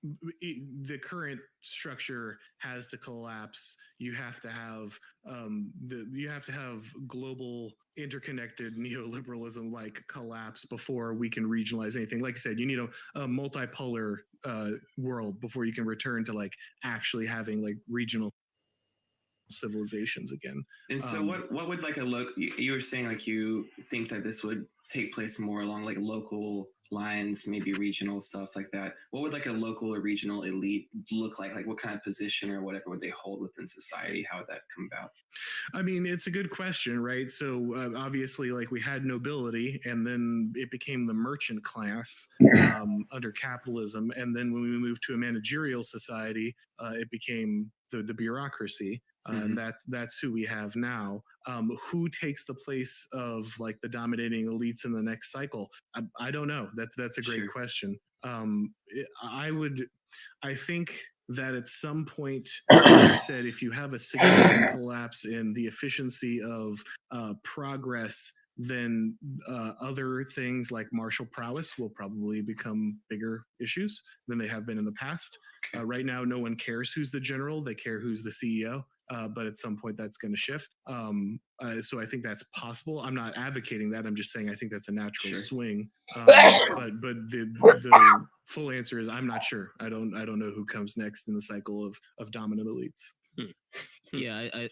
the current structure has to collapse. You have to have global interconnected neoliberalism like collapse before we can regionalize anything. Like I said, you need a multipolar world before you can return to like actually having like regional civilizations again. And so what would like a look, you were saying like you think that this would take place more along like local lines, maybe regional stuff like that. What would like a local or regional elite look like? Like what kind of position or whatever would they hold within society? How would that come about? I mean, it's a good question, right? So obviously, like we had nobility, and then it became the merchant class under capitalism, and then when we moved to a managerial society, it became the bureaucracy. And that's who we have now. Who takes the place of like the dominating elites in the next cycle? I don't know. That's a great question. I think that at some point, like I said, if you have a significant collapse in the efficiency of progress, then other things like martial prowess will probably become bigger issues than they have been in the past. Right now, no one cares who's the general; they care who's the CEO. But at some point, that's going to shift. So I think that's possible. I'm not advocating that. I'm just saying I think that's a natural swing. But the full answer is I'm not sure. I don't know who comes next in the cycle of dominant elites. I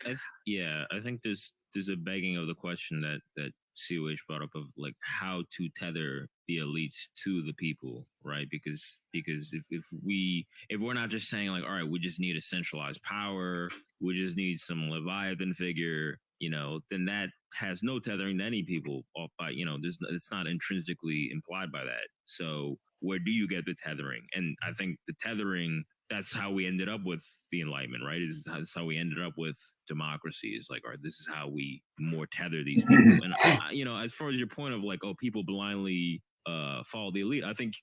think there's a begging of the question that COH brought up of like how to tether the elites to the people, right? Because if we're not just saying like, all right, we just need a centralized power, we just need some Leviathan figure, then that has no tethering to any people. By it's not intrinsically implied by that. So where do you get the tethering? And I think the tethering, that's how we ended up with the Enlightenment, right? That's how we ended up with democracy. Is like, all right, this is how we more tether these people. And as far as your point of like, oh, people blindly follow the elite, I think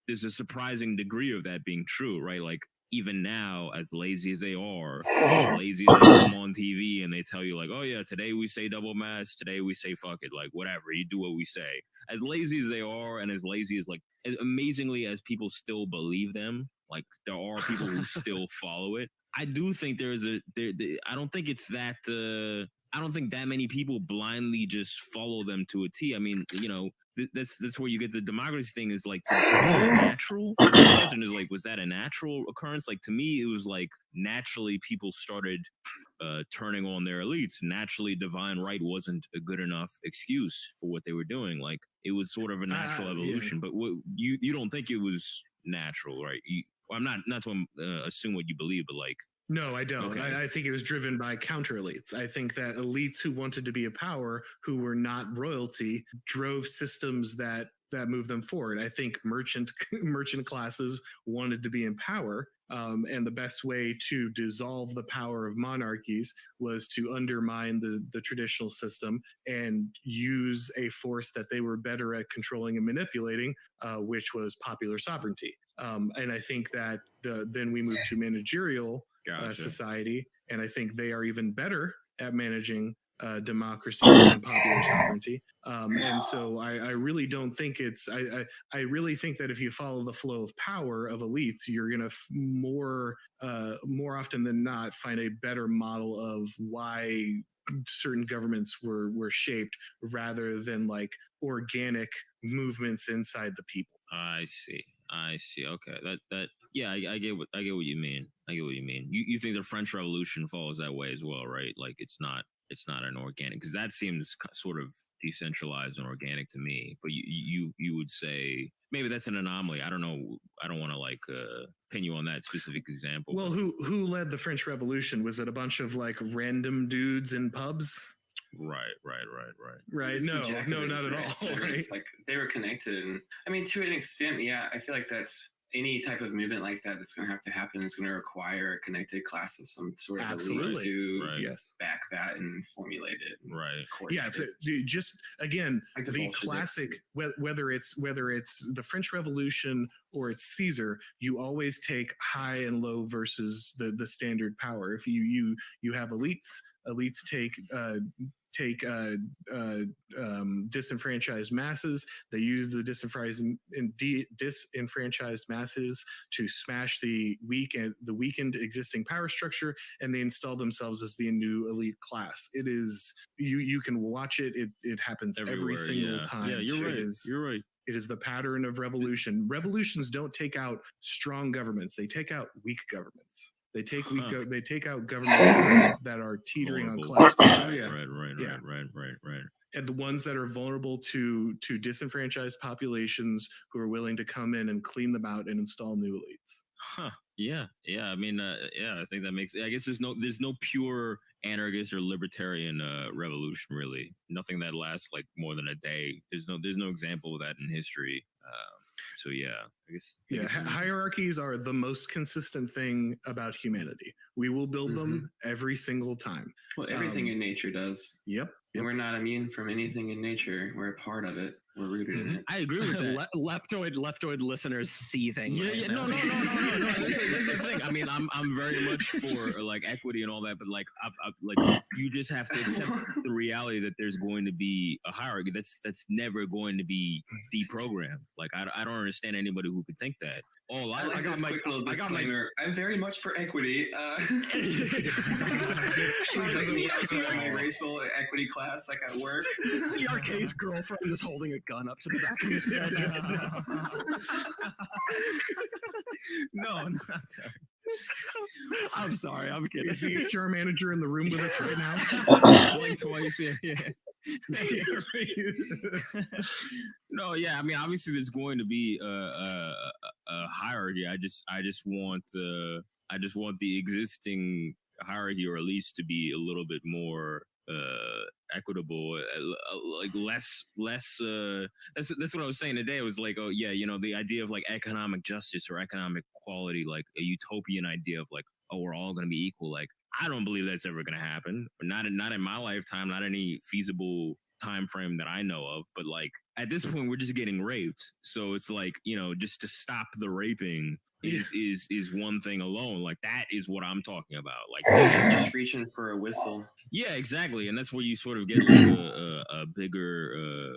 there's a surprising degree of that being true, right? Like even now, as lazy as they are, as lazy as they come on TV and they tell you like, oh yeah, today we say double mask, today we say fuck it, like whatever, you do what we say. As lazy as they are, and as lazy as like, as amazingly as people still believe them, like there are people who still follow it. I do think I don't think it's that. I don't think that many people blindly just follow them to a T. I mean, that's where you get the democracy thing. Is like natural. The question is like, was that a natural occurrence? Like to me, it was like naturally people started turning on their elites. Naturally, divine right wasn't a good enough excuse for what they were doing. Like it was sort of a natural evolution. But what, you don't think it was natural, right? I'm not to assume what you believe, but like. No, I don't. Okay. I think it was driven by counter elites. I think that elites who wanted to be a power, who were not royalty, drove systems that moved them forward. I think merchant classes wanted to be in power. And the best way to dissolve the power of monarchies was to undermine the traditional system and use a force that they were better at controlling and manipulating, which was popular sovereignty. And I think that then we moved to managerial society, and I think they are even better at managing democracy and popular sovereignty. And so I really don't think it's, I really think that if you follow the flow of power of elites, you're going to more often than not find a better model of why certain governments were shaped rather than like organic movements inside the people. I see. Okay. Yeah, I get what you mean. You think the French Revolution follows that way as well, right? Like it's not an organic, because that seems sort of decentralized and organic to me. But you would say maybe that's an anomaly. I don't know. I don't want to like pin you on that specific example. Well, who led the French Revolution? Was it a bunch of like random dudes in pubs? Right. No, not at all. So right? It's like they were connected, and I mean, to an extent, yeah. I feel like that's any type of movement like that that's going to have to happen is going to require a connected class of some sort of elite to back that and formulate it. Right. Just again, like the classic, whether it's the French Revolution or it's Caesar, you always take high and low versus the standard power. If you have elites take take disenfranchised masses. They use the disenfranchised masses to smash the weakened existing power structure, and they install themselves as the new elite class. It is you can watch it. It happens every single time. Yeah, you're right. You're right. It is the pattern of revolution. Revolutions don't take out strong governments; they take out weak governments. They take they take out governments that are teetering on collapse. Right. And the ones that are vulnerable to disenfranchised populations who are willing to come in and clean them out and install new elites. Yeah. I mean, I think that makes. I guess there's no pure anarchist or libertarian revolution, really. Nothing that lasts like more than a day. There's no example of that in history. So yeah, I guess hierarchies are the most consistent thing about humanity. We will build them every single time. Well, everything in nature does. Yep. And we're not immune from anything in nature. We're a part of it. We're rooted in it. I agree with that. Leftoid listeners seething. No. This is the thing. I mean, I'm very much for like equity and all that, but like, like you just have to accept the reality that there's going to be a hierarchy that's never going to be deprogrammed. Like, I don't understand anybody who could think that. I got my quick little disclaimer. I'm very much for equity. My racial equity class, like at work. CRK's girlfriend is holding a gun up to the back of his head. No, I'm not sorry. I'm sorry. I'm kidding. Is the HR manager in the room with us right now? Blink twice. Yeah. No, yeah. I mean, obviously, there's going to be a hierarchy. I just want the existing hierarchy, or at least to be a little bit more equitable, like less. That's what I was saying today. It was like, oh yeah, the idea of like economic justice or economic equality, like a utopian idea of like, oh, we're all going to be equal. Like, I don't believe that's ever going to happen. Not in my lifetime. Not any feasible time frame that I know of. But like at this point, we're just getting raped. So it's like, just to stop the raping is one thing alone. Like that is what I'm talking about. Like just reaching for a whistle. Yeah, exactly. And that's where you sort of get like a bigger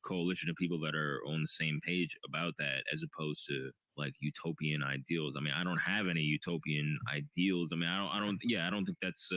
coalition of people that are on the same page about that, as opposed to like utopian ideals. I mean, I don't have any utopian ideals. I mean, I don't think that's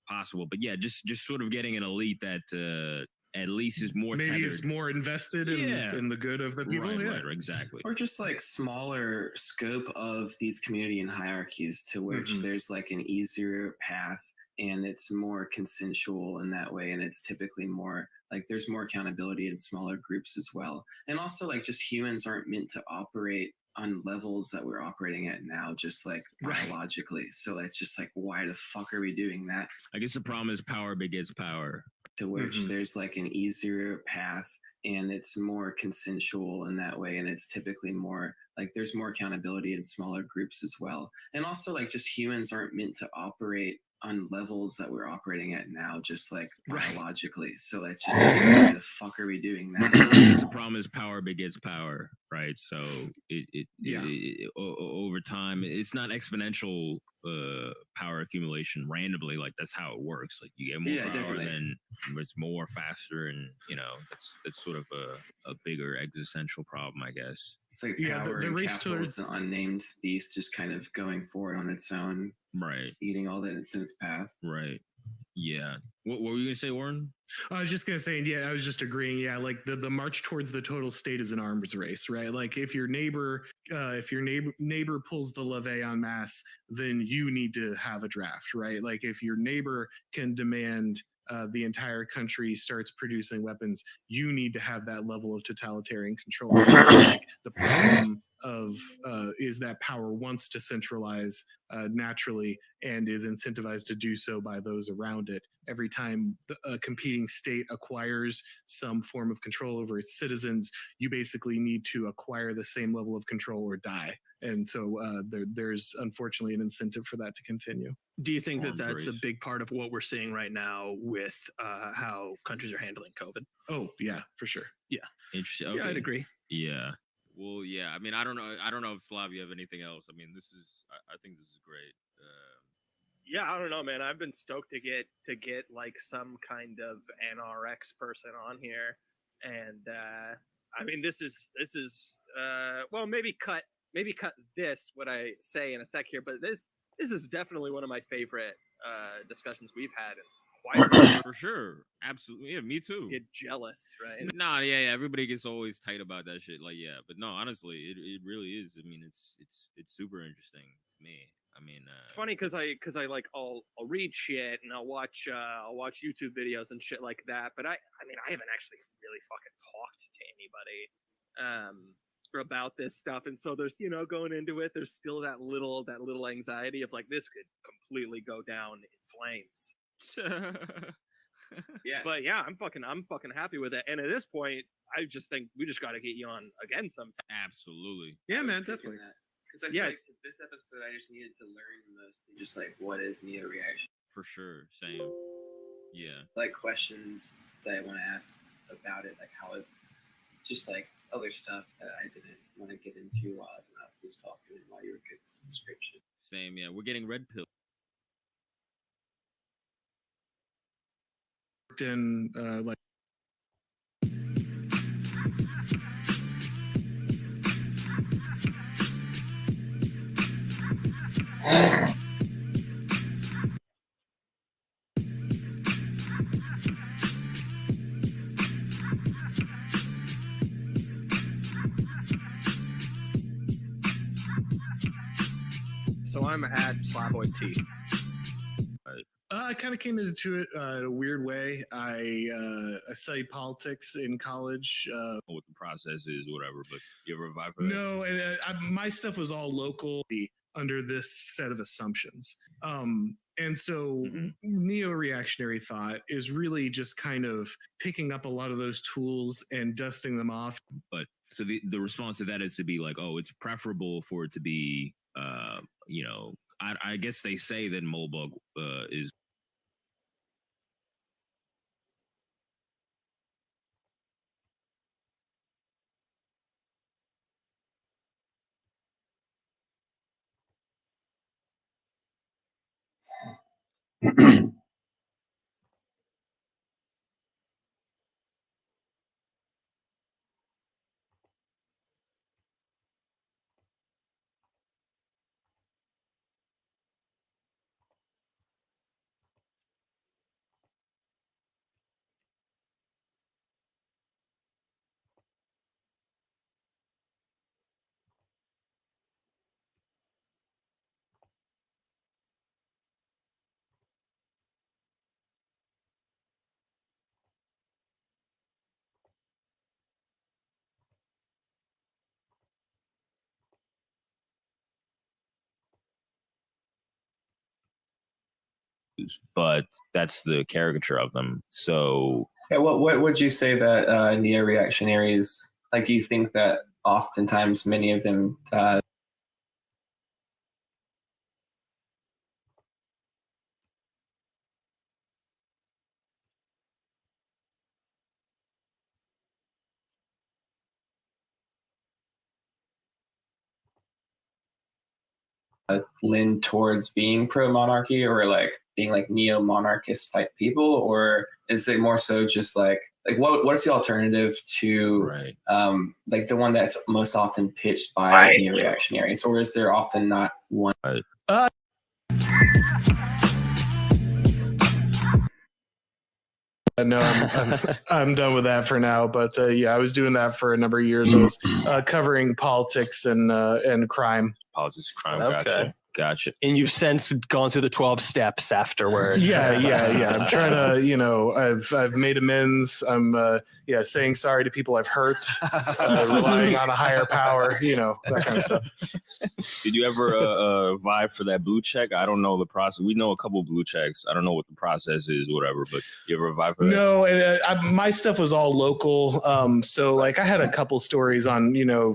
possible. But yeah, just sort of getting an elite that at least is more maybe tethered. It's more invested in the good of the people. Right, exactly. Or just like smaller scope of these community and hierarchies, to which there's like an easier path, and it's more consensual in that way, and it's typically more like there's more accountability in smaller groups as well. And also, like, just humans aren't meant to operate on levels that we're operating at now, just like biologically. So it's just like, why the fuck are we doing that? I guess the problem is power begets power. To which there's like an easier path, and it's more consensual in that way, and it's typically more like there's more accountability in smaller groups as well. And also, like, just humans aren't meant to operate on levels that we're operating at now, just like biologically. So it's just like, why the fuck are we doing that? The problem is power begets power, right? So it over time, it's not exponential power accumulation randomly. Like that's how it works. Like you get more power, definitely. Then it's more faster, and that's sort of a bigger existential problem, I guess. It's like power and capital is an unnamed beast, just kind of going forward on its own, right? Eating all that in its path, right? Yeah. What were you gonna say, Warren? I was just gonna say, I was just agreeing. Yeah, like the march towards the total state is an arms race, right? Like if your neighbor pulls the levee en masse, then you need to have a draft, right? Like if your neighbor can demand the entire country starts producing weapons, you need to have that level of totalitarian control. Like the problem is that power wants to centralize naturally and is incentivized to do so by those around it. Every time a competing state acquires some form of control over its citizens, you basically need to acquire the same level of control or die. And so there's unfortunately an incentive for that to continue. Do you think that that's a big part of what we're seeing right now with how countries are handling COVID? Oh, yeah, for sure. Yeah. Interesting. Okay. Yeah, I'd agree. Yeah. Well, yeah. I mean, I don't know if Slav, you have anything else. I mean, I think this is great. Yeah, I don't know, man. I've been stoked to get like some kind of NRX person on here, and I mean, this is well, maybe cut this what I say in a sec here, but this is definitely one of my favorite discussions we've had in quite a while. For sure, absolutely. Yeah, me too. Get jealous, right? Nah, yeah. Everybody gets always tight about that shit. Like, yeah, but no, honestly, it really is. I mean, it's super interesting to me. I mean, it's funny because I like I'll read shit and I'll watch YouTube videos and shit like that. But I mean I haven't actually really fucking talked to anybody about this stuff, and so there's going into it, there's still that little anxiety of like this could completely go down in flames. Yeah, but yeah, I'm fucking happy with it. And at this point, I just think we just got to get you on again sometime. Absolutely. Yeah, man, definitely. Because I feel like this episode, I just needed to learn mostly just like what is neo-reaction. For sure, same. Yeah. Like questions that I want to ask about it, like how is just like other stuff that I didn't want to get into while I was talking and while you were giving some description. Same, yeah. We're getting red pill. In like. So I'm at Slavoid T. I kind of came into it in a weird way. I studied politics in college. What the process is, whatever, but you ever vibe for that? No, and my stuff was all local under this set of assumptions. And so neo-reactionary thought is really just kind of picking up a lot of those tools and dusting them off. But so the response to that is to be like, oh, it's preferable for it to be, I guess they say that Molbug is. But that's the caricature of them. So, yeah, what would you say that neo-reactionaries like? Do you think that oftentimes many of them lean towards being pro-monarchy or like being like neo-monarchist type people, or is it more so just like what's the alternative to like the one that's most often pitched by neo-reactionaries, or is there often not one? No, I'm done with that for now. But yeah, I was doing that for a number of years. I was covering politics and crime. Politics, crime. Okay. Gotcha. And you've since gone through the 12 steps afterwards. Yeah. I'm trying to, I've made amends. I'm, saying sorry to people I've hurt, relying on a higher power, that kind of stuff. Did you ever vibe for that blue check? I don't know the process. We know a couple blue checks. I don't know what the process is, whatever, but you ever vibe for that? No, and my stuff was all local. So like I had a couple stories on,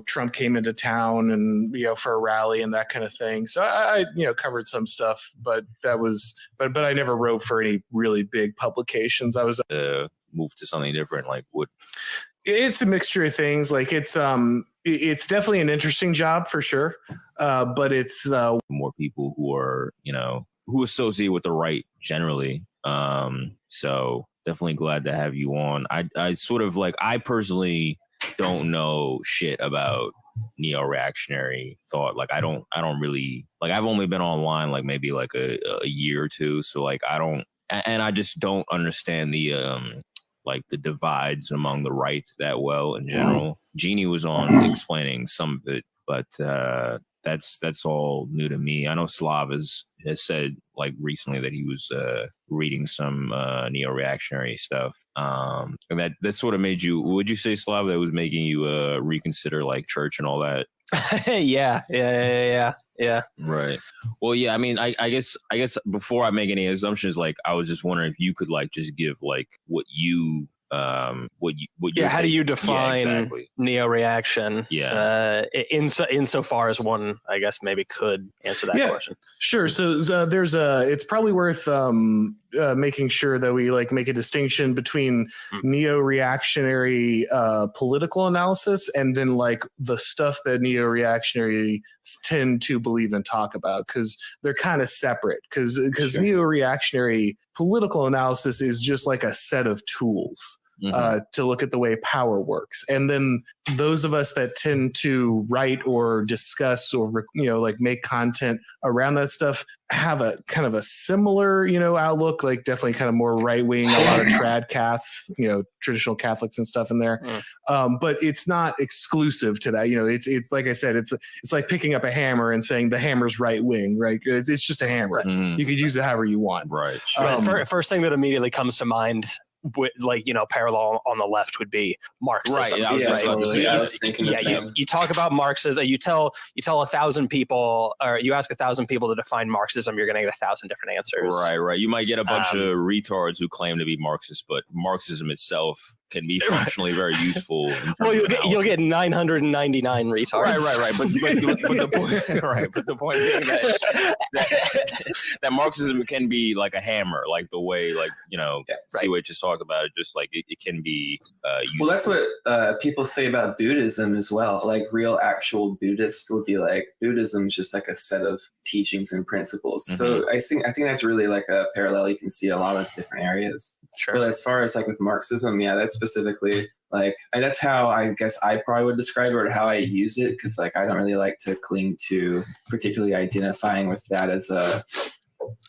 Trump came into town and, for a rally and that kind of thing. So I covered some stuff, but that was, but I never wrote for any really big publications. I was moved to something different. Like what? It's a mixture of things. Like it's definitely an interesting job for sure. But it's more people who are, who associate with the right generally. So definitely glad to have you on. I sort of like, I personally don't know shit about neo-reactionary thought. Like I don't really, like, I've only been online like maybe like a year or two, so like I just don't understand the like the divides among the right that well in general. Jeannie was on explaining some of it, but that's all new to me. I know Slav has said like recently that he was reading some neo-reactionary stuff, and that sort of made you, would you say, Slav, that was making you reconsider like church and all that? Yeah. Right. Well, yeah, I mean, I guess before I make any assumptions, like I was just wondering if you could like just give like what you how do you define neo-reaction? Insofar as one, I guess, maybe could answer that question. Sure. So there's it's probably worth making sure that we like make a distinction between neo-reactionary political analysis and then like the stuff that neo-reactionaries tend to believe and talk about, because they're kind of separate. Because neo-reactionary political analysis is just like a set of tools to look at the way power works. And then those of us that tend to write or discuss or, like make content around that stuff have a kind of a similar, outlook, like definitely kind of more right wing, a lot of trad cats, traditional Catholics and stuff in there. But it's not exclusive to that. It's like I said, it's like picking up a hammer and saying the hammer's right wing, right? It's just a hammer. You could use it however you want. Right. First thing that immediately comes to mind, like parallel on the left would be Marxism. Right. I was thinking the same. You talk about Marxism. You tell 1,000 people, or you ask 1,000 people to define Marxism, you're going to get 1,000 different answers. Right. You might get a bunch of retards who claim to be Marxist, but Marxism itself can be functionally very useful. Well, you'll get 999 retards. Right. But the point being that Marxism can be like a hammer, like the way, like CUH just talked about it. Just like it can be useful. Well, that's what people say about Buddhism as well. Like real actual Buddhists would be like, Buddhism is just like a set of teachings and principles. So I think that's really like a parallel you can see a lot of different areas. Sure. But as far as like with Marxism, that's specifically like, that's how I guess I probably would describe it, or how I use it, because like I don't really like to cling to particularly identifying with that as a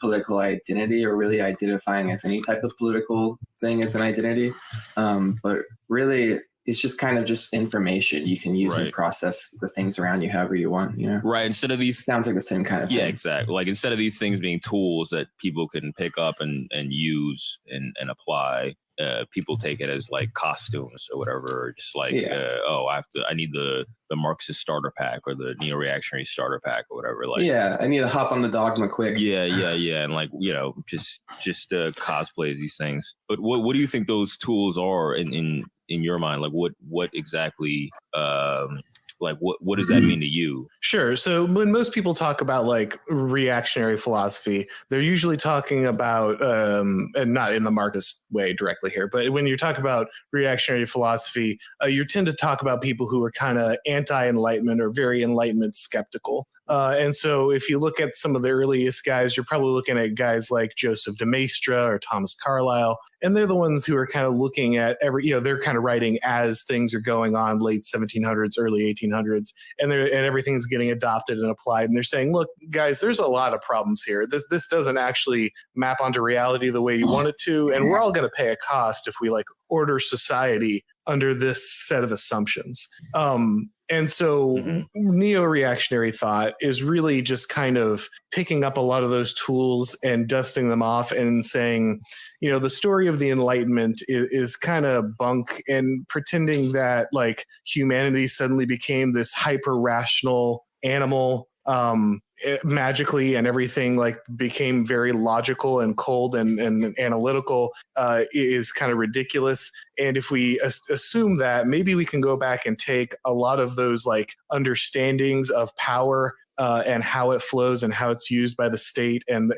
political identity, or really identifying as any type of political thing as an identity. But really, it's just kind of just information you can use and process the things around you however you want, Right. Instead of these, sounds like the same kind of thing. Yeah, exactly. Like instead of these things being tools that people can pick up and use and apply, people take it as like costumes or whatever, or just like, I need the Marxist starter pack or the neo-reactionary starter pack or whatever. Like, I need to hop on the dogma quick. Yeah. And like, just cosplay these things. But what do you think those tools are in your mind? Like what exactly, like what does that mean to you? Sure. So when most people talk about like reactionary philosophy, they're usually talking about, and not in the Marxist way directly here, but when you talk about reactionary philosophy, you tend to talk about people who are kind of anti-Enlightenment or very Enlightenment skeptical. And so if you look at some of the earliest guys, you're probably looking at guys like Joseph de Maistre or Thomas Carlyle, and they're the ones who are kind of looking at they're kind of writing as things are going on, late 1700s, early 1800s, and everything's getting adopted and applied. And they're saying, look, guys, there's a lot of problems here. This doesn't actually map onto reality the way you want it to, and we're all going to pay a cost if we like order society under this set of assumptions. And so neo-reactionary thought is really just kind of picking up a lot of those tools and dusting them off and saying, the story of the Enlightenment is kind of bunk, and pretending that like humanity suddenly became this hyper-rational animal magically, and everything like became very logical and cold and analytical is kind of ridiculous. And if we assume that, maybe we can go back and take a lot of those like understandings of power and how it flows and how it's used by the state and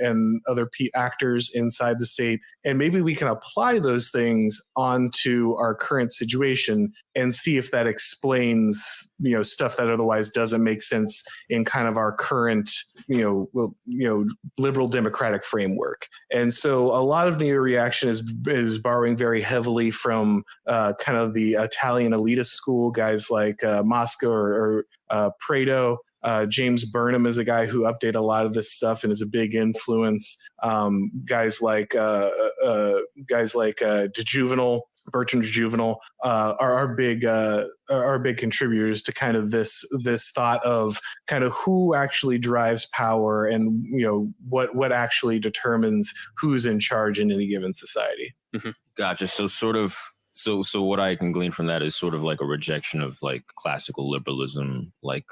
other actors inside the state. And maybe we can apply those things onto our current situation and see if that explains, stuff that otherwise doesn't make sense in kind of our current, liberal democratic framework. And so a lot of neo-reaction is borrowing very heavily from kind of the Italian elitist school, guys like Mosca or Prado. James Burnham is a guy who updated a lot of this stuff and is a big influence. Guys like Bertrand de Juvenal are big contributors to kind of this thought of kind of who actually drives power and what actually determines who's in charge in any given society. Mm-hmm. Gotcha. So sort of. So what I can glean from that is sort of like a rejection of like classical liberalism, like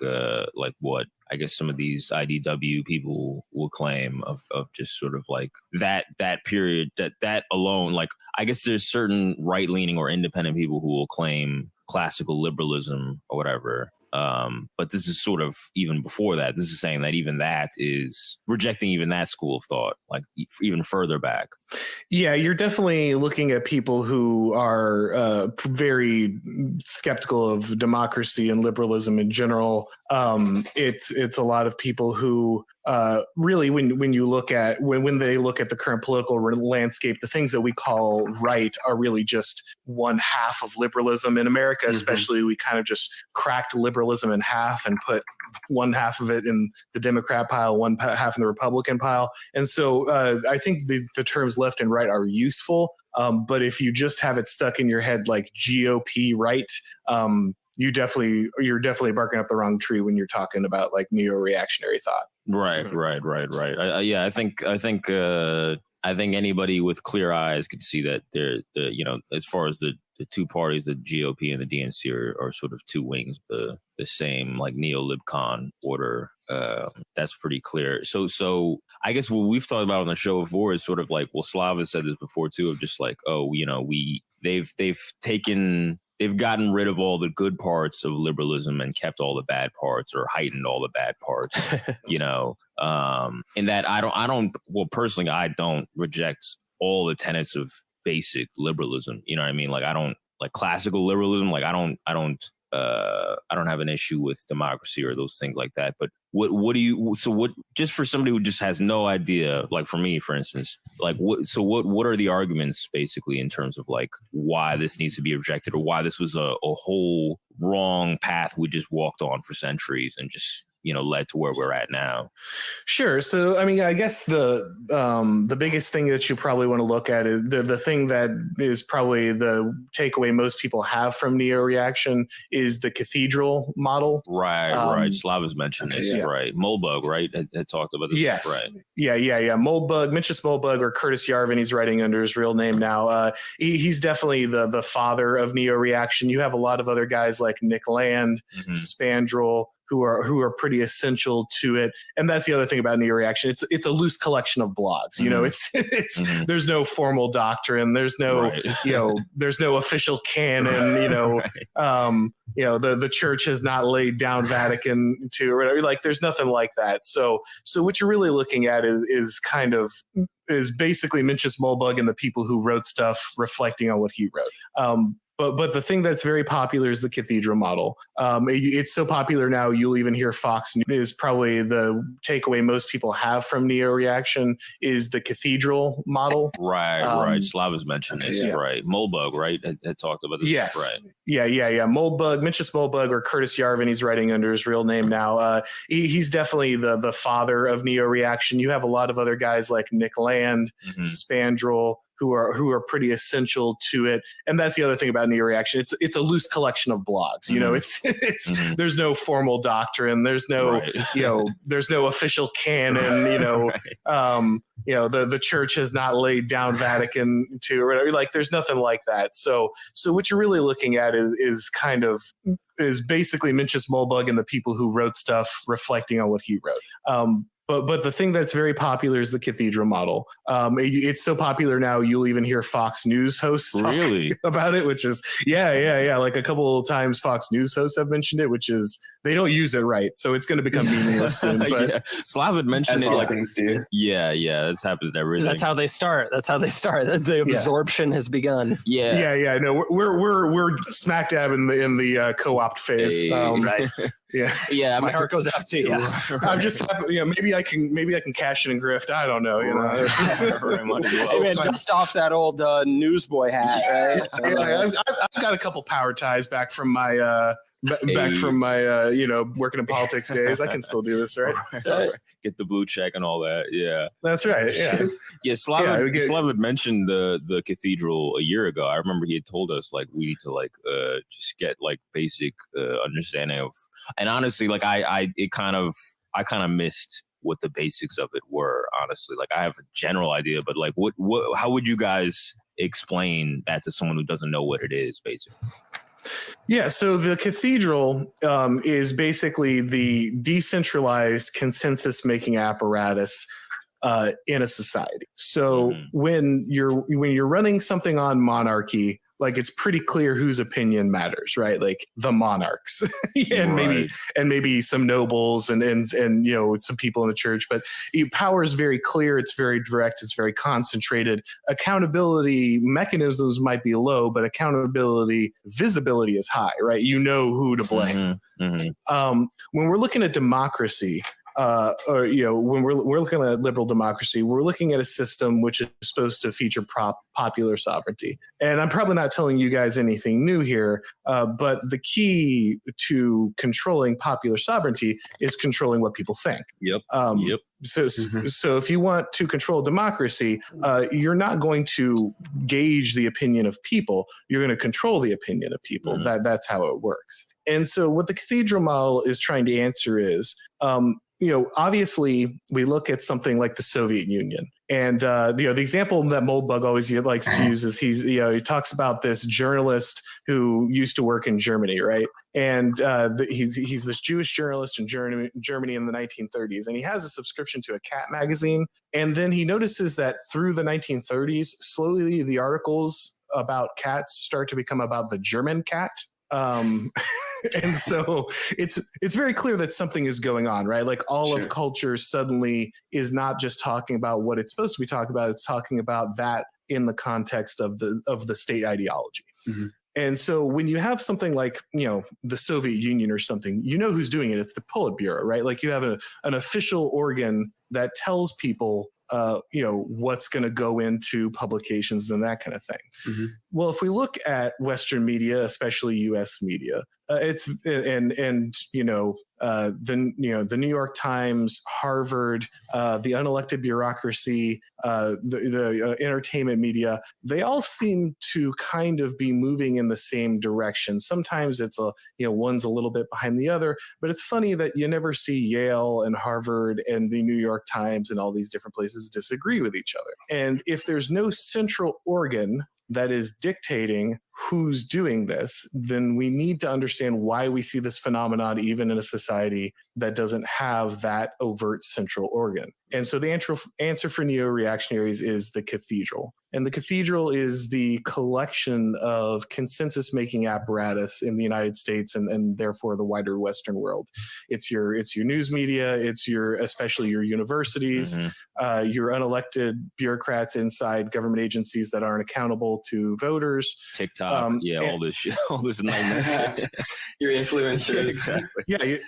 what I guess some of these IDW people will claim of just sort of like that period, that alone, like I guess there's certain right-leaning or independent people who will claim classical liberalism or whatever. But this is sort of even before that. This is saying that even that is rejecting even that school of thought, like even further back. Yeah, you're definitely looking at people who are very skeptical of democracy and liberalism in general. It's a lot of people who really, when you look at when they look at the current political landscape, the things that we call right are really just one half of liberalism in America. Especially, we kind of just cracked liberalism in half and put one half of it in the Democrat pile, one half in the Republican pile. And so I think the terms left and right are useful. But if you just have it stuck in your head like GOP right, you're definitely barking up the wrong tree when you're talking about like neo-reactionary thought. Right. I think anybody with clear eyes could see that as far as the two parties, the GOP and the DNC are sort of two wings, the same like neo-libcon order. That's pretty clear. So I guess what we've talked about on the show before is sort of like, well, Slav has said this before too, of just like, they've gotten rid of all the good parts of liberalism and kept all the bad parts, or heightened all the bad parts, and that personally, I don't reject all the tenets of basic liberalism. You know what I mean? Like, I don't like classical liberalism. Like, I don't have an issue with democracy or those things like that. But what just for somebody who just has no idea, like for me, for instance, like what are the arguments basically in terms of like why this needs to be rejected, or why this was a whole wrong path we just walked on for centuries and just led to where we're at now? Sure. So, I mean, I guess the biggest thing that you probably want to look at is the thing that is probably the takeaway most people have from neo-reaction is the Cathedral model. Right. Slav has mentioned this, right? Moldbug, right? Had talked about this. Yes. Right. Yeah. Moldbug, Mencius Moldbug, or Curtis Yarvin, he's writing under his real name now. He's definitely the father of neo-reaction. You have a lot of other guys like Nick Land, Spandrel, who are pretty essential to it. And that's the other thing about neo-reaction. It's a loose collection of blogs. It's there's no formal doctrine. There's no there's no official canon. The church has not laid down Vatican II or whatever. Like, there's nothing like that. So what you're really looking at is basically Mencius Moldbug and the people who wrote stuff reflecting on what he wrote. But the thing that's very popular is the Cathedral model. It's so popular now, you'll even hear Fox News is probably the takeaway most people have from neo-reaction is the Cathedral model. Right. Slav has mentioned this, right? Moldbug, right? Had talked about this. Yes. Right. Yeah. Moldbug, Mencius Moldbug, or Curtis Yarvin, he's writing under his real name now. He's definitely the father of neo-reaction. You have a lot of other guys like Nick Land, Spandrel, who are pretty essential to it. And that's the other thing about neo-reaction. It's a loose collection of blogs. It's there's no formal doctrine. There's no there's no official canon. The church has not laid down Vatican II or whatever. Like, there's nothing like that. So what you're really looking at is basically Mencius Moldbug and the people who wrote stuff reflecting on what he wrote. But the thing that's very popular is the cathedral model. It's so popular now, you'll even hear Fox News hosts talk about it, which is, yeah. Like a couple of times Fox News hosts have mentioned it, which is, they don't use it right. So it's going to become meaningless soon. But Slav had mentioned it like things do. Yeah. This happens to everything. That's how they start. The absorption has begun. Yeah. No, we're smack dab in the co-opt phase. Right. Yeah. My heart goes out to you. I'm just, maybe I can cash in and grift. I don't know. Hey man, dust off that old newsboy hat, right? I've got a couple power ties back from my working in politics days. I can still do this, right? Get the blue check and all that. Yeah, that's right. Yeah. Slav had mentioned the cathedral a year ago. I remember he had told us like we need to just get like basic understanding of, and honestly, like I kind of missed what the basics of it were. Honestly, like I have a general idea, but like how would you guys explain that to someone who doesn't know what it is, basically? Yeah, so the cathedral is basically the decentralized consensus-making apparatus in a society. So when you're running something on monarchy, like it's pretty clear whose opinion matters, right? Like the monarchs and maybe some nobles and some people in the church, but power is very clear. It's very direct. It's very concentrated. Accountability mechanisms might be low, but visibility is high, right? You know who to blame. When we're looking at democracy, when we're looking at liberal democracy, we're looking at a system which is supposed to feature popular sovereignty. And I'm probably not telling you guys anything new here, but the key to controlling popular sovereignty is controlling what people think. Yep. So if you want to control democracy, you're not going to gauge the opinion of people. You're going to control the opinion of people. That's how it works. And so what the cathedral model is trying to answer is, obviously we look at something like the Soviet Union, and the example that Moldbug always likes to use is he talks about this journalist who used to work in Germany, right? And he's this Jewish journalist in Germany in the 1930s, and he has a subscription to a cat magazine. And then he notices that through the 1930s, slowly the articles about cats start to become about the German cat. And so it's very clear that something is going on, right? Like all of culture suddenly is not just talking about what it's supposed to be talking about. It's talking about that in the context of the state ideology. And so when you have something like, the Soviet Union or something, who's doing it. It's the Politburo, right? Like you have an official organ that tells people what's going to go into publications and that kind of thing. Well, if we look at Western media, especially U.S. media, the New York Times, Harvard, the unelected bureaucracy, the entertainment media, they all seem to kind of be moving in the same direction. Sometimes it's one's a little bit behind the other, but it's funny that you never see Yale and Harvard and the New York Times and all these different places disagree with each other. And if there's no central organ that is dictating who's doing this, then we need to understand why we see this phenomenon even in a society that doesn't have that overt central organ. And so the answer for neo-reactionaries is the cathedral. And the cathedral is the collection of consensus-making apparatus in the United States and therefore the wider Western world. It's your news media, especially your universities, your unelected bureaucrats inside government agencies that aren't accountable to voters. TikTok, all this shit, all this nightmare shit. Your influencers. Exactly. Yeah,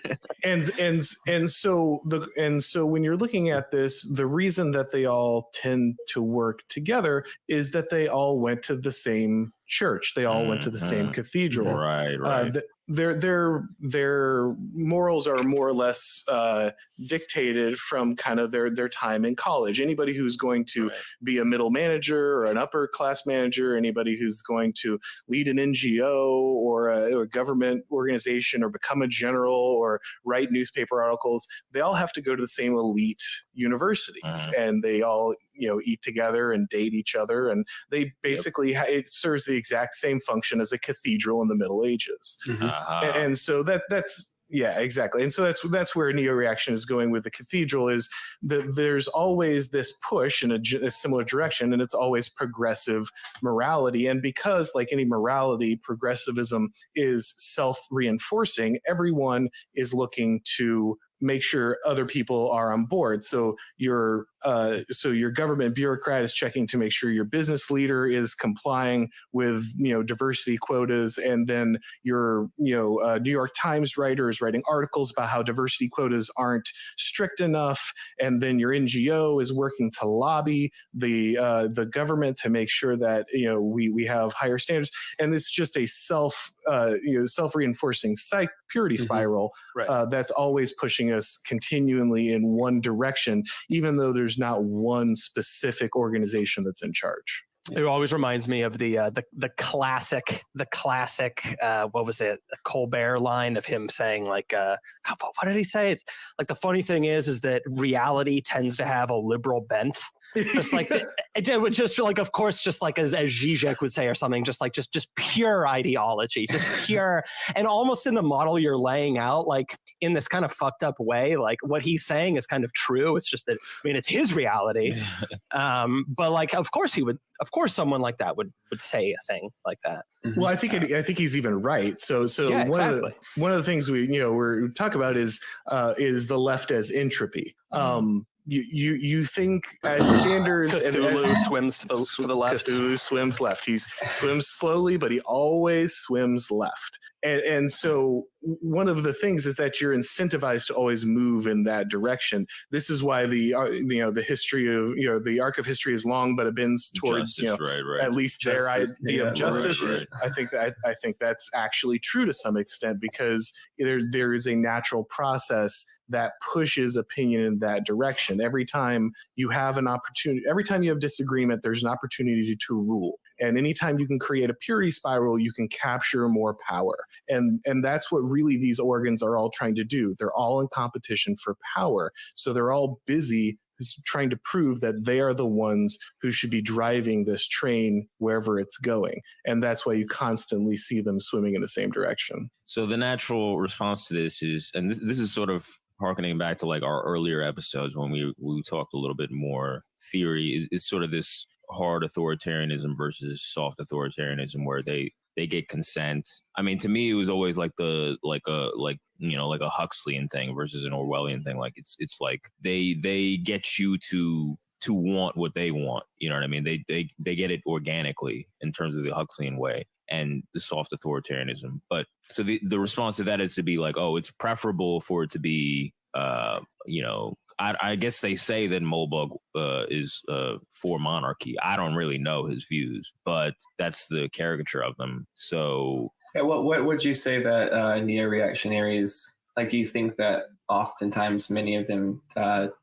and so when you're looking at this, the reason that they all tend to work together is that they all went to the same church. They all went to the same cathedral. Right. Their morals are more or less dictated from kind of their time in college. Anybody who's going to be a middle manager or an upper class manager, anybody who's going to lead an NGO or a government organization or become a general or write newspaper articles, they all have to go to the same elite universities, and they all eat together and date each other, and they basically it serves the exact same function as a cathedral in the Middle Ages. And so that's Yeah, exactly. And so that's where neo-reaction is going with the Cathedral, is that there's always this push in a similar direction, and it's always progressive morality. And because, like any morality, progressivism is self-reinforcing, everyone is looking to make sure other people are on board. So your government bureaucrat is checking to make sure your business leader is complying with diversity quotas, and then your New York Times writer is writing articles about how diversity quotas aren't strict enough, and then your NGO is working to lobby the government to make sure that we have higher standards, and it's just a self-reinforcing purity spiral that's always pushing us continually in one direction, even though there's not one specific organization that's in charge. It always reminds me of the classic what was it, a Colbert line of him saying, like, what did he say? It's like, the funny thing is that reality tends to have a liberal bent. Just like it would just like, of course, just like as Zizek would say or something, just pure ideology, just pure, and almost in the model you're laying out, like in this kind of fucked up way, like what he's saying is kind of true. It's just that, I mean, it's his reality. But like, of course someone like that would say a thing like that. Well, I think he's even right. So yeah, exactly. One of the things we talk about is the left as entropy. You think as standards, Cthulhu swims to the left. Cthulhu swims left. He swims slowly, but he always swims left. And so one of the things is that you're incentivized to always move in that direction. This is why the history of the arc of history is long, but it bends towards justice, right. at least their idea of justice. Right. I think that's actually true to some extent, because there is a natural process that pushes opinion in that direction. Every time you have an opportunity, every time you have disagreement, there's an opportunity to rule. And anytime you can create a purity spiral, you can capture more power. And that's what really these organs are all trying to do. They're all in competition for power. So they're all busy trying to prove that they are the ones who should be driving this train wherever it's going. And that's why you constantly see them swimming in the same direction. So the natural response to this is, and this is sort of harkening back to like our earlier episodes when we talked a little bit more theory, is sort of this hard authoritarianism versus soft authoritarianism, where they get consent. I mean, to me, it was always like a Huxleyan thing versus an Orwellian thing. Like it's like they get you to want what they want. You know what I mean? They get it organically in terms of the Huxleyan way and the soft authoritarianism. But so the response to that is to be like, oh, it's preferable for it to be, I guess they say that Moldbug is for monarchy. I don't really know his views, but that's the caricature of them. So, yeah, what would you say that neo-reactionaries, like, do you think that oftentimes many of them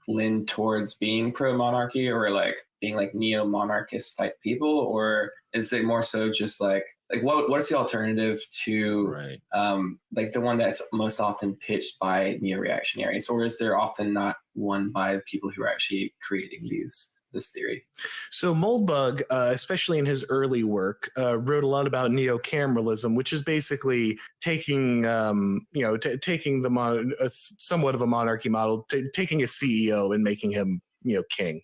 lean towards being pro-monarchy or like being like neo-monarchist type people, or is it more so just like what's the alternative to like the one that's most often pitched by neo-reactionaries, or is there often not one by people who are actually creating this theory? So Moldbug, especially in his early work, wrote a lot about neo-cameralism, which is basically taking, taking somewhat of a monarchy model, taking a CEO and making him, king,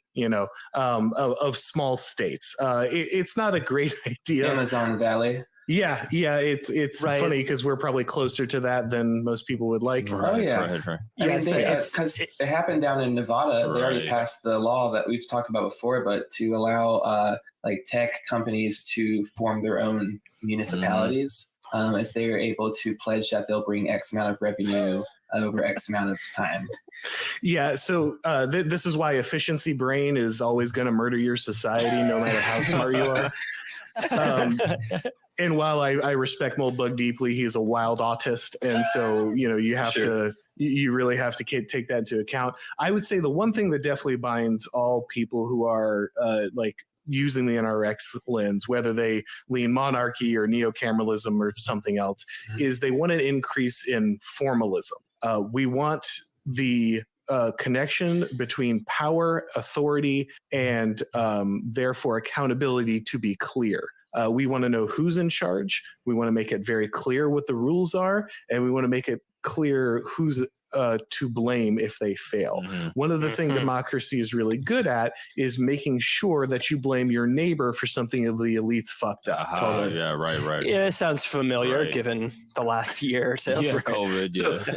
of small states. It's not a great idea. Amazon Valley. Yeah, it's right. funny because we're probably closer to that than most people would like. Right, oh yeah, right. I mean, because it happened down in Nevada. They already passed the law that we've talked about before, but to allow like tech companies to form their own municipalities if they are able to pledge that they'll bring X amount of revenue over X amount of time. Yeah, so this is why efficiency brain is always going to murder your society, no matter how smart you are. And while I respect Moldbug deeply, he's a wild autist, and so you have to, you really have to take that into account. I would say the one thing that definitely binds all people who are like using the NRX lens, whether they lean monarchy or neo-cameralism or something else, is they want an increase in formalism. We want the connection between power, authority, and therefore accountability to be clear. We want to know who's in charge. We want to make it very clear what the rules are, and we want to make it clear who's to blame if they fail. One of the things democracy is really good at is making sure that you blame your neighbor for something the elites fucked up. Totally. Yeah, right. Yeah, it sounds familiar given the last year or so. Yeah, COVID. Yeah. So,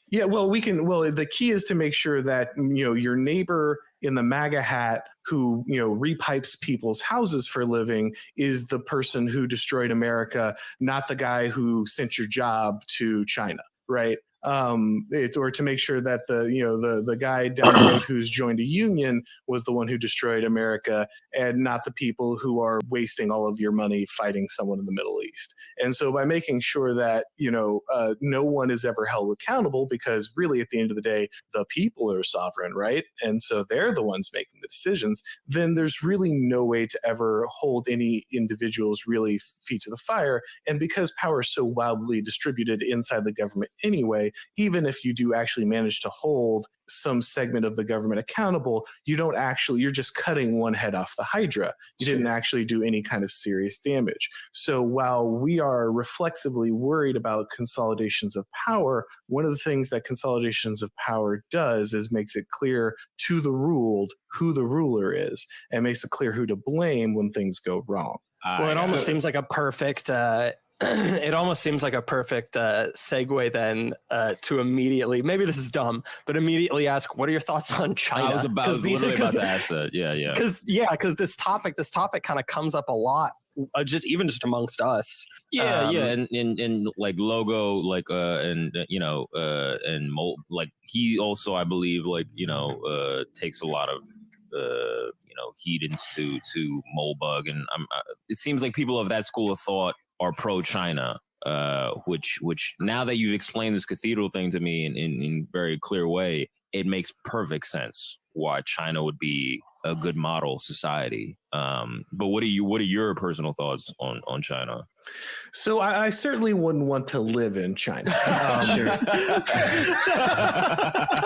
yeah, well, the key is to make sure that, your neighbor in the MAGA hat who, repipes people's houses for a living is the person who destroyed America, not the guy who sent your job to China, right? Or to make sure that the guy down the road who's joined a union was the one who destroyed America, and not the people who are wasting all of your money fighting someone in the Middle East. And so by making sure that no one is ever held accountable, because really at the end of the day the people are sovereign, right? And so they're the ones making the decisions, then there's really no way to ever hold any individuals really feet to the fire. And because power is so wildly distributed inside the government anyway, even if you do actually manage to hold some segment of the government accountable, you're just cutting one head off the Hydra. You didn't actually do any kind of serious damage. So while we are reflexively worried about consolidations of power, one of the things that consolidations of power does is makes it clear to the ruled who the ruler is, and makes it clear who to blame when things go wrong. Well, it almost seems like a perfect segue then to immediately, maybe this is dumb, but immediately ask, what are your thoughts on China? I was literally about to ask that. Yeah. Because this topic kind of comes up a lot, just amongst us. And like Logo, like and he also, I believe, takes a lot of heedance to Molebug, and it seems like people of that school of thought are pro-China, which now that you've explained this Cathedral thing to me in very clear way, it makes perfect sense why China would be a good model society. But what are your personal thoughts on China? So I certainly wouldn't want to live in China. Sure.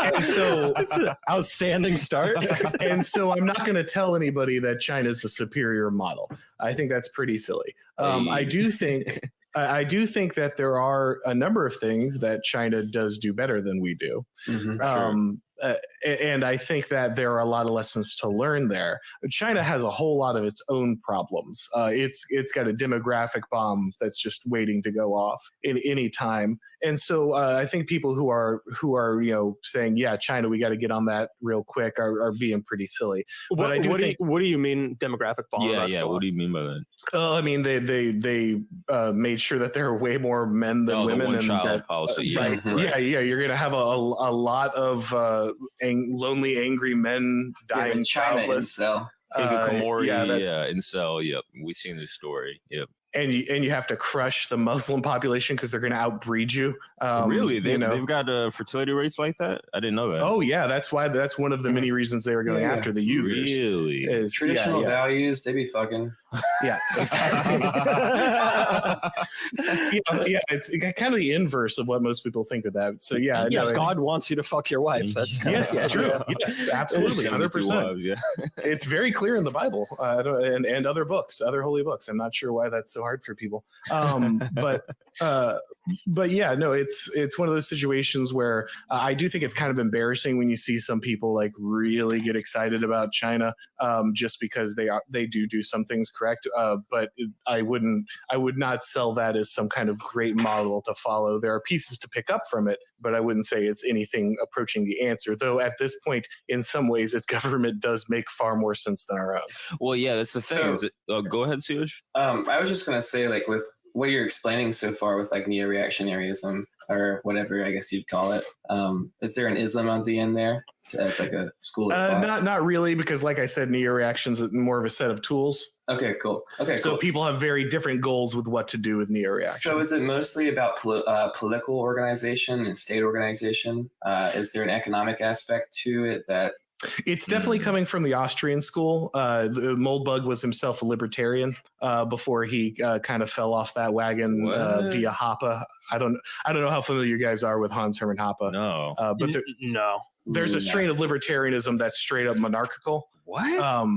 And so it's an outstanding start. And so I'm not going to tell anybody that China is a superior model. I think that's pretty silly. I do think that there are a number of things that China does do better than we do. And I think that there are a lot of lessons to learn there. China has a whole lot of its own problems. It's got a demographic bomb that's just waiting to go off in any time. And so I think people who are saying, yeah, China, we got to get on that real quick are being pretty silly. But I do think, what do you mean demographic bomb? Yeah. What do you mean by that? I mean, they made sure that there are way more men than women, and that policy. Right. You're gonna have a lot of lonely, angry men dying childless. Incel. Yep, we've seen this story. Yep. And you have to crush the Muslim population because they're going to outbreed you. Really? They've got fertility rates like that? I didn't know that. Oh, yeah. That's one of the many reasons they were going after the Uyghurs. Really? Is, traditional values, they be fucking. Yeah, exactly. It's kind of the inverse of what most people think of that. So, God wants you to fuck your wife. That's kind of true. Yes, absolutely. 100%. Yeah. It's very clear in the Bible and other books, other holy books. I'm not sure why that's so hard for people. But yeah, no, it's one of those situations where I do think it's kind of embarrassing when you see some people like really get excited about China just because they do some things correct. But I would not sell that as some kind of great model to follow. There are pieces to pick up from it, but I wouldn't say it's anything approaching the answer. Though at this point, in some ways, its government does make far more sense than our own. Well, yeah, that's the thing. Go ahead, Sioj. I was just going to say, like, with what you're explaining so far with like neo-reactionaryism or whatever I guess you'd call it, is there an ism on the end there as like a school of thought? Not really, because like I said, neo-reactions is more of a set of tools. Okay, cool. So people have very different goals with what to do with neo-reaction. So is it mostly about political organization and state organization? Is there an economic aspect to it that? It's definitely coming from the Austrian school. The Moldbug was himself a libertarian before he kind of fell off that wagon via Hoppe. I don't know how familiar you guys are with Hans Hermann Hoppe. No, but there's a strain of libertarianism that's straight up monarchical. What?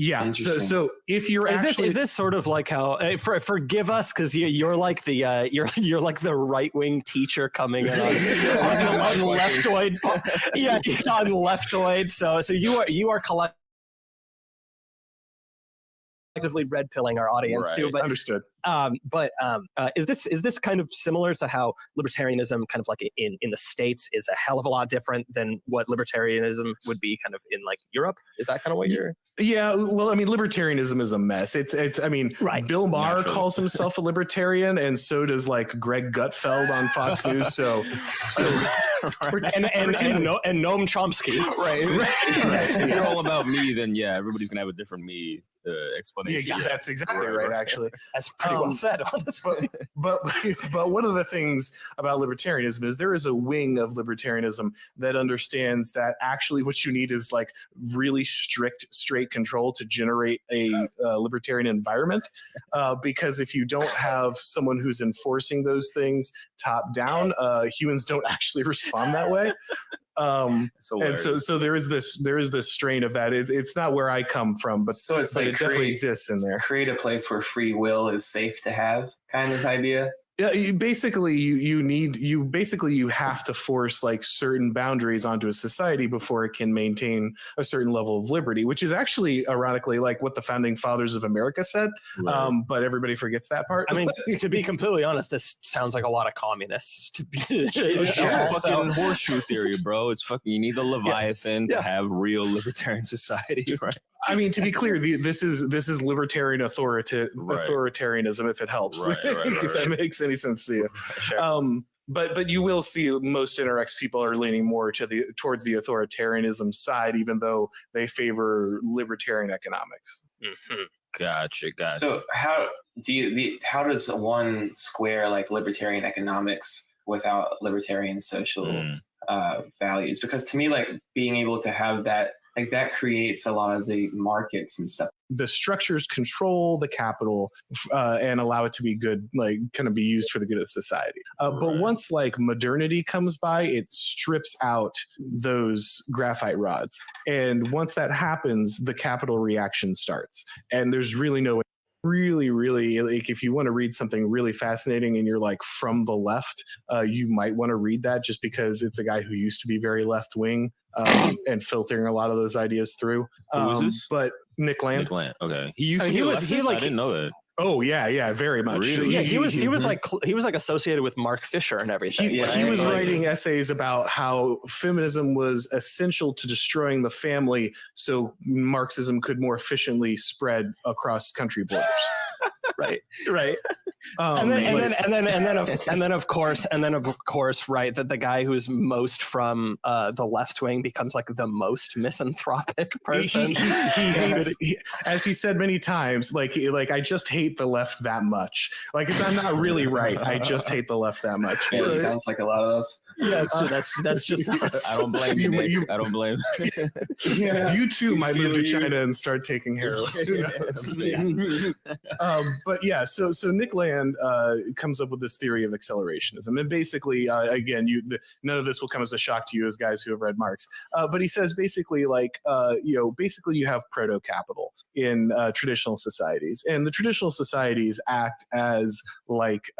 Yeah. So if you're is this sort of like how forgive us because you're like the you're like the right wing teacher coming in on leftoid, on leftoid. So you are collectively red pilling our audience too. But understood. Is this kind of similar to how libertarianism kind of like in the States is a hell of a lot different than what libertarianism would be kind of in like Europe? Is that kind of what you're? Yeah, well, I mean, libertarianism is a mess. I mean, right. Bill Maher calls himself a libertarian, and so does like Greg Gutfeld on Fox News. So and Noam Chomsky. Right. If you're all about me, then yeah, everybody's gonna have a different me explanation. Yeah, that's exactly right. Actually, that's pretty well said, honestly. But one of the things about libertarianism is there is a wing of libertarianism that understands that actually what you need is like really strict, straight control to generate a libertarian environment. Because if you don't have someone who's enforcing those things top down, humans don't actually respond that way. And so there is this strain of that. It's not where I come from, but so it's but like it definitely exists in there. Create a place where free will is safe to have, kind of idea. Yeah, you have to force like certain boundaries onto a society before it can maintain a certain level of liberty, which is actually ironically like what the founding fathers of America said. Right. But everybody forgets that part. I mean, to be completely honest, this sounds like a lot of communists. It's fucking horseshoe theory, bro. It's fucking. You need the Leviathan to have real libertarian society, right? I mean, to be clear, this is libertarian authoritarianism, if it helps. Right. If that makes any sense to you. Sure. But you will see most InterX people are leaning more towards the authoritarianism side, even though they favor libertarian economics. Mm-hmm. Gotcha. So how does one square like libertarian economics without libertarian social values? Because to me, like being able to have that, like that creates a lot of the markets and stuff. The structures control the capital and allow it to be good, like kind of be used for the good of society. But once like modernity comes by, it strips out those graphite rods. And once that happens, the capital reaction starts. And there's really no way. Really, like if you want to read something really fascinating and you're like from the left, you might want to read that just because it's a guy who used to be very left wing and filtering a lot of those ideas through. Who is this? But Nick Land. Okay. He used to be leftist? I didn't know that. Oh yeah, very much. Really? Yeah, he was like associated with Mark Fisher and everything. He was writing essays about how feminism was essential to destroying the family, so Marxism could more efficiently spread across country borders. Right. And then of course, right, that the guy who's most from the left wing becomes like the most misanthropic person. He as he said many times, like I just hate the left that much. Like I'm not really right. I just hate the left that much. Yeah, it sounds like a lot of us. Yeah, that's just us. I don't blame you, Nick. I don't blame. Yeah, you too might move to China and start taking heroin. But yeah, so Nick Land comes up with this theory of accelerationism, and basically, again, none of this will come as a shock to you as guys who have read Marx. But he says basically, like, basically you have proto-capital in traditional societies, and the traditional societies act as like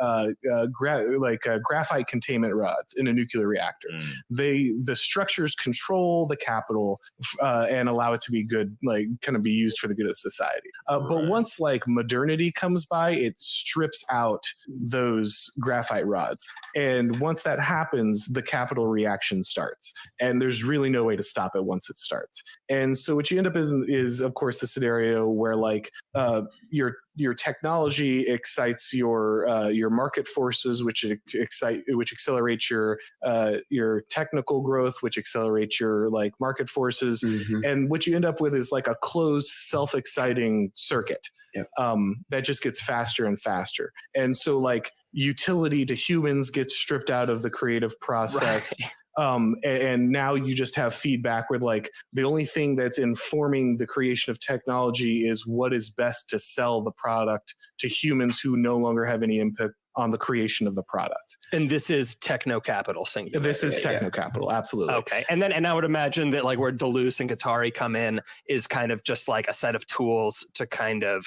graphite containment rods in a nuclear reactor. The structures control the capital and allow it to be good, like kind of be used for the good of society. But once like modernity comes by, it strips out those graphite rods. And once that happens, the capital reaction starts. And there's really no way to stop it once it starts. And so what you end up in is of course, the scenario where like your technology excites your market forces, which accelerates your technical growth, which accelerates your like market forces. Mm-hmm. And what you end up with is like a closed, self-exciting circuit. Yep. That just gets faster and faster. And so like utility to humans gets stripped out of the creative process. Right. And now you just have feedback where like the only thing that's informing the creation of technology is what is best to sell the product to humans who no longer have any input on the creation of the product. And this is techno-capital singular. This is techno-capital, absolutely. Okay. And I would imagine that like where Deleuze and Guattari come in is kind of just like a set of tools to kind of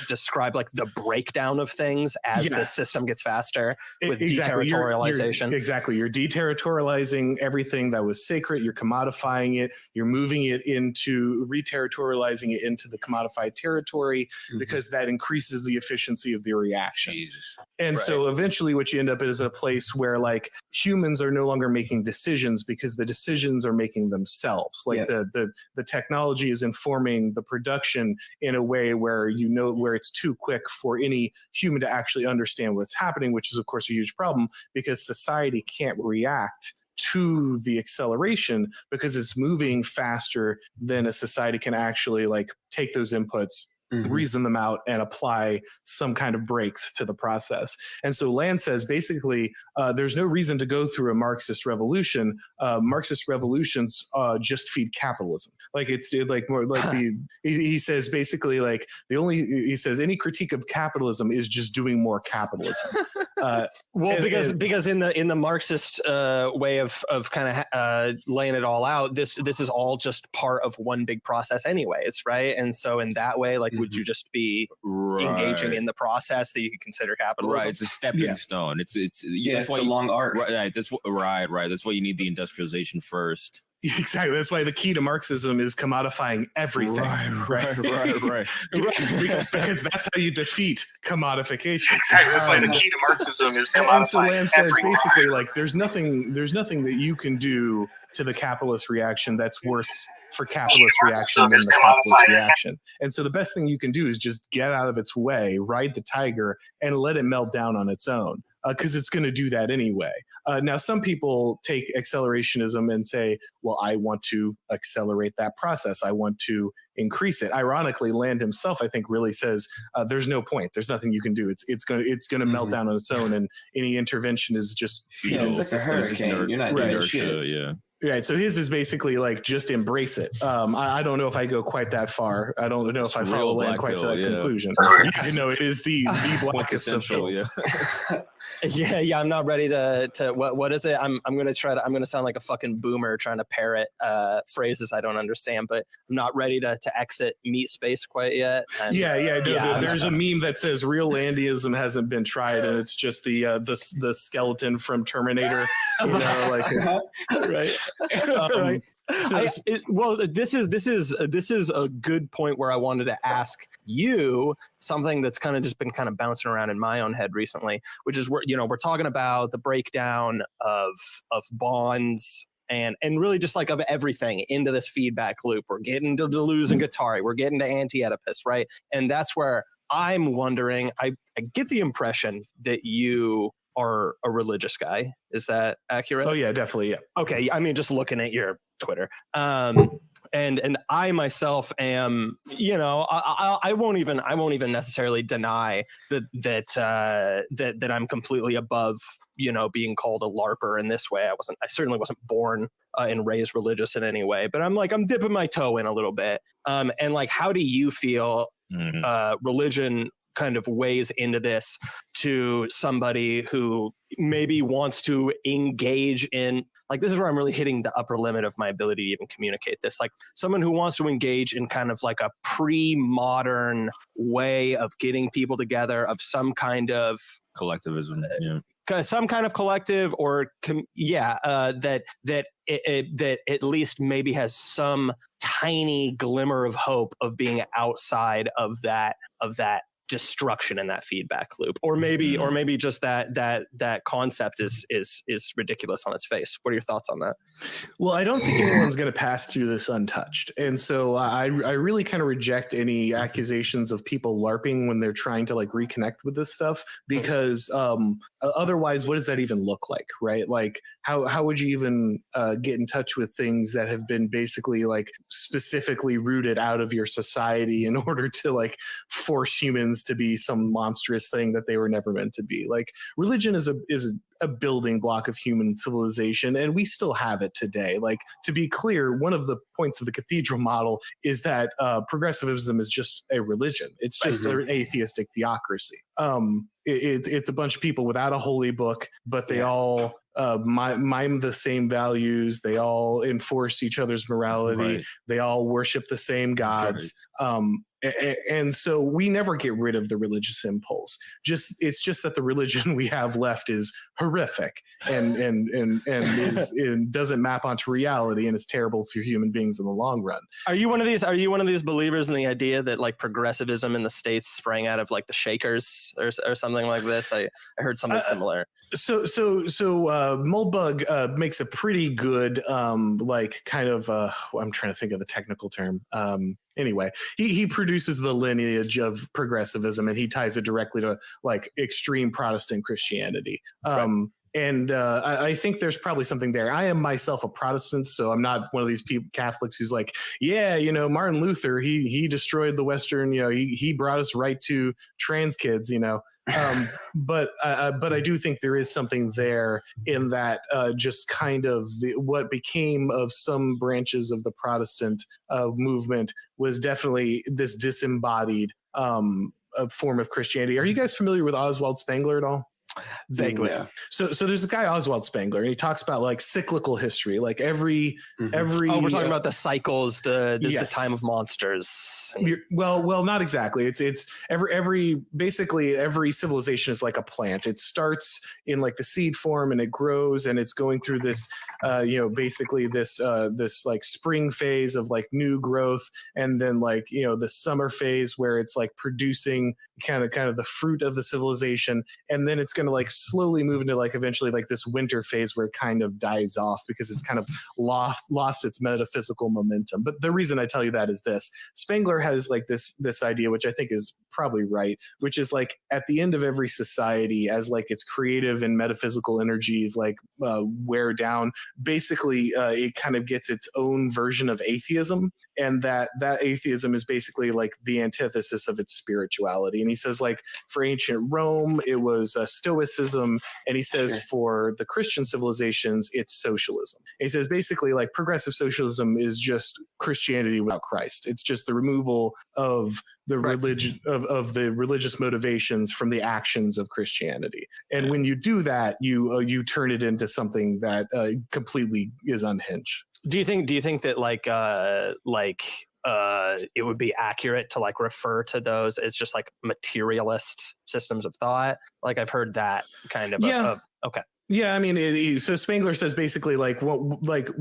describe like the breakdown of things as the system gets faster with deterritorialization. You're deterritorializing everything that was sacred. You're commodifying it. You're moving it into reterritorializing it into the commodified territory because that increases the efficiency of the reaction. Jesus. And so eventually what you end up is a place where like humans are no longer making decisions because the decisions are making themselves. Like the technology is informing the production in a way where where it's too quick for any human to actually understand what's happening, which is of course a huge problem because society can't react to the acceleration because it's moving faster than a society can actually like take those inputs, reason them out, and apply some kind of brakes to the process. And so Land says basically there's no reason to go through a Marxist revolution. Marxist revolutions just feed capitalism. Like it's like more like he says basically like he says any critique of capitalism is just doing more capitalism. Because in the Marxist way of kind of laying it all out, this is all just part of one big process anyways, right? And so in that way, like, would you just be engaging in the process that you could consider capitalism? Right, it's a stepping stone. It's it's a long arc. Right. That's right. That's why you need the industrialization first. Exactly. That's why the key to Marxism is commodifying everything. Right. Because that's how you defeat commodification. Exactly. That's why the key to Marxism is commodifying and so Land says basically like there's nothing that you can do to the capitalist reaction that's worse for capitalist reaction than the capitalist reaction. And so the best thing you can do is just get out of its way, ride the tiger, and let it melt down on its own. Because it's going to do that anyway. Now, some people take accelerationism and say, well, I want to accelerate that process. I want to increase it. Ironically, Land himself, I think, really says there's no point. There's nothing you can do. It's going to melt down on its own, and any intervention is just feeding the system. You're not doing shit. Right. So his is basically like just embrace it. I don't know if I go quite that far. I don't know if I follow Land quite to that conclusion. It is the blackest of hills. Yeah. I'm not ready to what is it? I'm gonna sound like a fucking boomer trying to parrot phrases I don't understand, but I'm not ready to exit meat space quite yet. And, there's a meme that says real Landyism hasn't been tried, and it's just the skeleton from Terminator. Right. Right. This is a good point where I wanted to ask you something that's kind of just been kind of bouncing around in my own head recently, which is we're talking about the breakdown of bonds and really just like of everything into this feedback loop. We're getting to Deleuze and Guattari, we're getting to anti-Oedipus, right? And that's where I'm wondering, I get the impression that you are a religious guy. Is that accurate? Oh yeah, definitely. Yeah. Okay. I mean, just looking at your Twitter, and I myself am, I won't even necessarily deny that I'm completely above, being called a LARPer in this way. I certainly wasn't born and raised religious in any way, but I'm dipping my toe in a little bit. And like, how do you feel religion kind of weighs into this to somebody who maybe wants to engage in, like, this is where I'm really hitting the upper limit of my ability to even communicate this, like someone who wants to engage in kind of like a pre-modern way of getting people together, of some kind of collectivism, some kind of collective, or that at least maybe has some tiny glimmer of hope of being outside of that destruction in that feedback loop, or maybe just that concept is ridiculous on its face. What are your thoughts on that? Well, I don't think anyone's going to pass through this untouched, and so I really kind of reject any accusations of people LARPing when they're trying to like reconnect with this stuff, because otherwise, what does that even look like, right? Like, how would you even get in touch with things that have been basically like specifically rooted out of your society in order to like force humans aliens to be some monstrous thing that they were never meant to be. Like religion is a building block of human civilization, and we still have it today. Like, to be clear, one of the points of the cathedral model is that progressivism is just a religion. It's just an atheistic theocracy. It's a bunch of people without a holy book, but they all mime the same values. They all enforce each other's morality. They all worship the same gods. And so we never get rid of the religious impulse. It's just that the religion we have left is horrific and doesn't map onto reality, and is terrible for human beings in the long run. Are you one of these believers in the idea that like progressivism in the States sprang out of like the Shakers or something like this? I heard something similar. So Moldbug makes a pretty good like kind of I'm trying to think of the technical term. Anyway, he produces the lineage of progressivism, and he ties it directly to like extreme Protestant Christianity. And I think there's probably something there. I am myself a Protestant, so I'm not one of these Catholics who's like, yeah, Martin Luther, he destroyed the Western, he brought us right to trans kids, but I do think there is something there in that just kind of what became of some branches of the Protestant movement was definitely this disembodied form of Christianity. Are you guys familiar with Oswald Spengler at all? Vaguely. Yeah. So there's a guy, Oswald Spengler, and he talks about like cyclical history, like every we're talking about the cycles, the time of monsters. Well, not exactly. It's basically every civilization is like a plant. It starts in like the seed form, and it grows, and it's going through this basically this like spring phase of like new growth, and then like the summer phase where it's like producing kind of the fruit of the civilization, and then it's going to like slowly move into like eventually like this winter phase where it kind of dies off because it's kind of lost its metaphysical momentum. But the reason I tell you that is this: Spengler has like this idea, which I think is probably right, which is like at the end of every society, as like its creative and metaphysical energies like wear down, basically it kind of gets its own version of atheism, and that atheism is basically like the antithesis of its spirituality. And he says like for ancient Rome it was stoicism, and he says for the Christian civilizations it's socialism. And he says basically like progressive socialism is just Christianity without Christ. It's just the removal of the religion of the religious motivations from the actions of Christianity. And when you do that, you turn it into something that completely is unhinged. Do you think that it would be accurate to like refer to those as just like materialist systems of thought? Like I've heard that kind of okay. Yeah, I mean, so Spengler says basically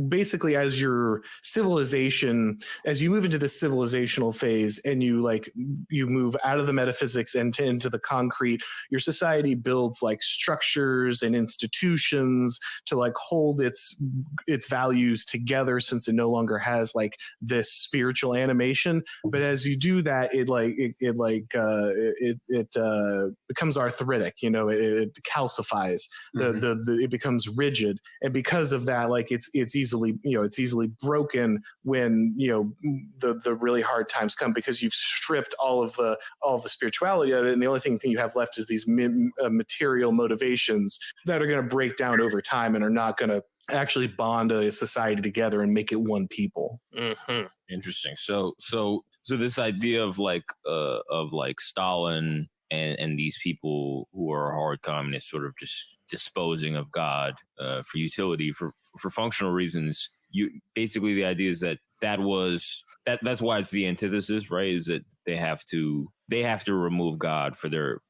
basically as your civilization, as you move into the civilizational phase and you move out of the metaphysics and into the concrete, your society builds like structures and institutions to like hold its values together, since it no longer has like this spiritual animation. But as you do that, it becomes arthritic, it calcifies. It becomes rigid, and because of that, like it's easily broken when the really hard times come, because you've stripped all of the spirituality of it, and the only thing you have left is these material motivations that are going to break down over time and are not going to actually bond a society together and make it one people. Mm-hmm. Interesting. So this idea of Stalin and these people who are hard communists sort of just disposing of God for utility, for functional reasons. Basically the idea is that's why it's the antithesis, right? Is that they have to remove God for their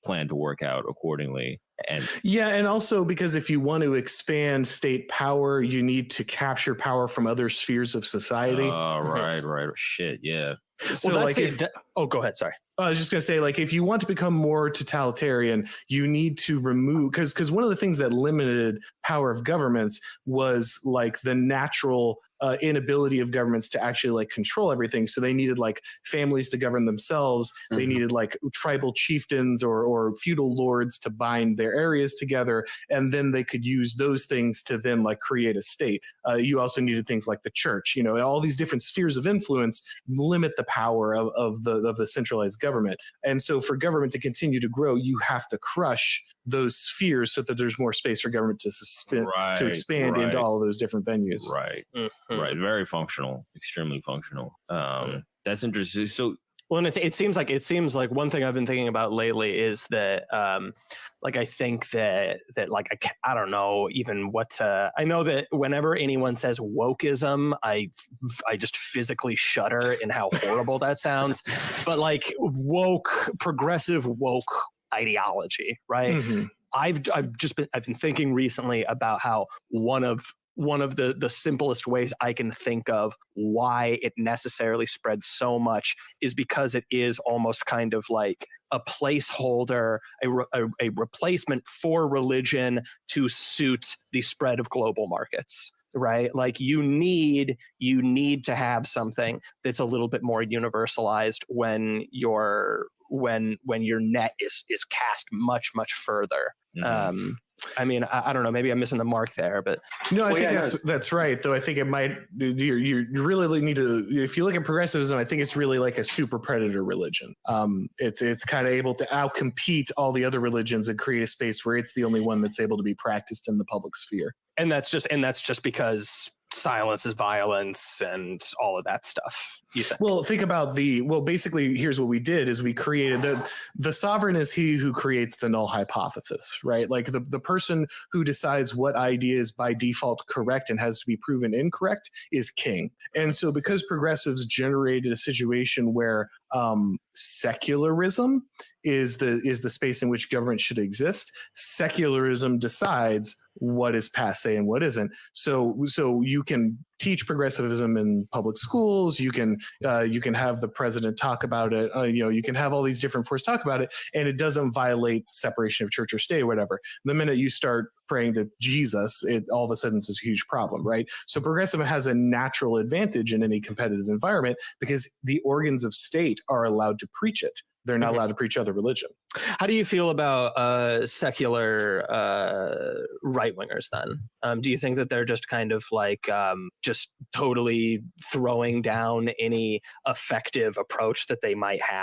plan to work out accordingly. And also because if you want to expand state power, you need to capture power from other spheres of society. Oh, right. Shit, yeah. So go ahead. Sorry. I was just going to say, like, if you want to become more totalitarian, you need to remove, because one of the things that limited power of governments was like the natural inability of governments to actually like control everything. So they needed like families to govern themselves. Mm-hmm. They needed like tribal chieftains or feudal lords to bind their areas together. And then they could use those things to then like create a state. You also needed things like the church, all these different spheres of influence limit the power of the centralized government. And so for government to continue to grow, you have to crush those spheres so that there's more space for government to expand into all of those different venues. Right. Right. Very functional, extremely functional. That's interesting. So, well, and it seems like one thing I've been thinking about lately is that, like, I think that like, I don't know even what I know that whenever anyone says wokeism, I just physically shudder in how horrible that sounds. But like progressive woke ideology, right? Mm-hmm. I've been thinking recently about how one of the simplest ways I can think of why it necessarily spreads so much is because it is almost kind of like a placeholder, a replacement for religion to suit the spread of global markets, right? Like you need to have something that's a little bit more universalized when your net is cast much further. mm-hmm. I mean, I don't know. Maybe I'm missing the mark there, but no, I think that's right. Though I think it might. You really need to. If you look at progressivism, I think it's really like a super predator religion. It's kind of able to outcompete all the other religions and create a space where it's the only one that's able to be practiced in the public sphere. And that's just because silence is violence and all of that stuff. Well, think about basically here's what we did is we created the sovereign is he who creates the null hypothesis, right? Like the person who decides what idea is by default correct and has to be proven incorrect is king. And so because progressives generated a situation where secularism is the space in which government should exist, secularism decides what is passé and what isn't. So you can teach progressivism in public schools. You can have the president talk about it. You can have all these different forces talk about it, and it doesn't violate separation of church or state or whatever. The minute you start praying to Jesus, it all of a sudden is a huge problem, right? So progressivism has a natural advantage in any competitive environment because the organs of state are allowed to preach it. They're not allowed to preach other religion. How do you feel about secular right-wingers then? Do you think that they're just kind of like just totally throwing down any effective approach that they might have